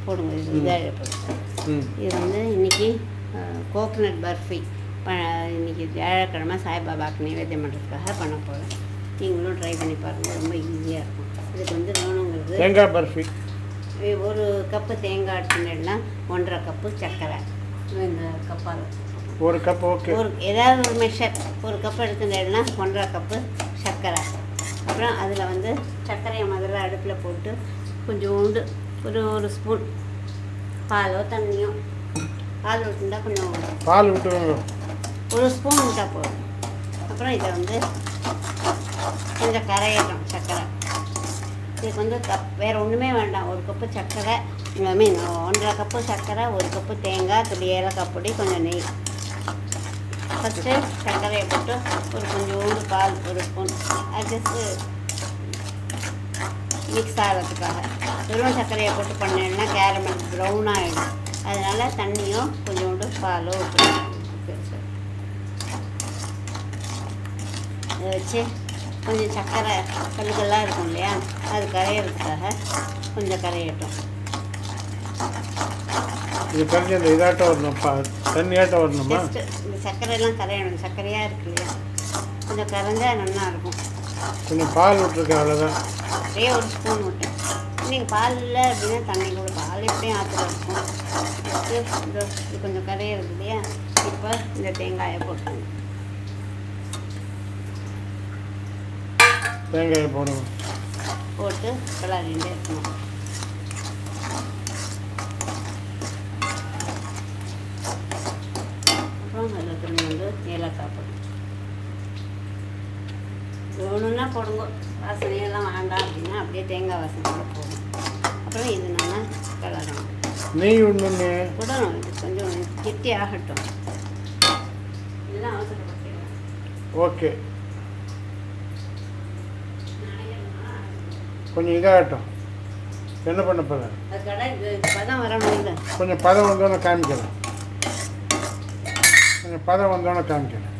போடுங்க. இது இதாக போடுங்க. இது வந்து இன்றைக்கி கோகனட் பர்ஃபி இன்றைக்கி வியாழக்கிழமை சாய்பாபாவுக்கு நைவேத்தியம் பண்ணுறதுக்காக பண்ண போகிறேன். நீங்களும் ட்ரை பண்ணி பாருங்கள், ரொம்ப ஈஸியாக இருக்கும். இதுக்கு வந்து வேணுங்கிறது தேங்காய் பர்ஃபி. ஒரு கப்பு தேங்காய் எடுத்துட்டேன்னா 1.5 கப்பு சர்க்கரை. இந்த கப்பால் ஒரு கப். ஓகே. ஏதாவது ஒரு மெஷர் ஒரு கப்பு எடுத்துட்டேன்னா 1.5 கப்பு சர்க்கரை. அப்புறம் அதில் வந்து சர்க்கரையை முதல்ல அடுப்பில் போட்டு கொஞ்சோண்டு ஒரு ஸ்பூன் பாலோ தண்ணியோ, பால் விட்டுண்டா கொஞ்சம் பால் விட்டு ஒரு ஸ்பூன் விட்டால் போதும். அப்புறம் இதை வந்து கொஞ்சம் கரையட்டும் சர்க்கரை. இதுக்கு வந்து வேறு ஒன்றுமே வேண்டாம். ஒரு கப்பு சர்க்கரை, 1.5 கப்பு சர்க்கரை, 1 கப்பு தேங்காய், துளி ஏலக்காய் பொடி, கொஞ்சம் நெய். ஃபஸ்ட்டு சர்க்கரையை போட்டு ஒரு கொஞ்சோண்டு பால், ஒரு ஸ்பூன் ஜஸ்ட்டு மிக்ஸ் ஆகிறதுக்காக. வெறும் சர்க்கரையை போட்டு பண்ணேன்னா கேரமல் ப்ரௌன் ஆகிடும். அதனால் தண்ணியோ கொஞ்சோண்டு பாலோ ஊற்றணும். இதை வச்சு கொஞ்சம் சர்க்கரை கல்லுகள்லாம் இருக்கும் இல்லையா, அது கரையிறதுக்காக கொஞ்சம் கரையட்டும். இது கரைஞ்சி அந்த இதாட்டம் வரணும், தண்ணியாட்டம் வரணுமா? இந்த சர்க்கரையெல்லாம் கரையணும். சர்க்கரையாக இருக்கு இல்லையா, கொஞ்சம் கரைஞ்சால் நல்லா இருக்கும். கொஞ்சம் பால் விட்டுருக்கேன், அவ்வளோதான். அப்படியே ஒரு ஸ்பூன் விட்டேன். நீங்கள் பால் இல்லை அப்படின்னா தண்ணி கூட, பால் எப்படியும் ஆற்றுல இருக்கும். இது கொஞ்சம் கரையிறது இல்லையா. இப்போ இந்த தேங்காயை போட்டுருங்க. தேங்காயை போடணும். போட்டு கிளறிண்டே இருக்கணும். அப்புறம் அதில் திரும்ப ஏலக்காய் போடணும். வேணும்னா போடுங்க, வாசனையெல்லாம் வேண்டாம் அப்படின்னா அப்படியே தேங்காய் வாசனையோட போடும். அப்புறம் இது நல்லா கிளறணும். நெய் ஒன்று விடணும். இது கொஞ்சம் கெட்டி ஆகட்டும். இதெல்லாம் அவசரப்பட்டுக்கலாம். ஓகே. கொஞ்சம் இதாகட்டும். என்ன பண்ண போகிறேன்? அது கடை பதம் வரணும். இல்லை கொஞ்சம் பதம் வந்தோன்னே காமிக்கிறேன். கொஞ்சம் பதம் வந்தோன்னே காமிக்கிறேன்.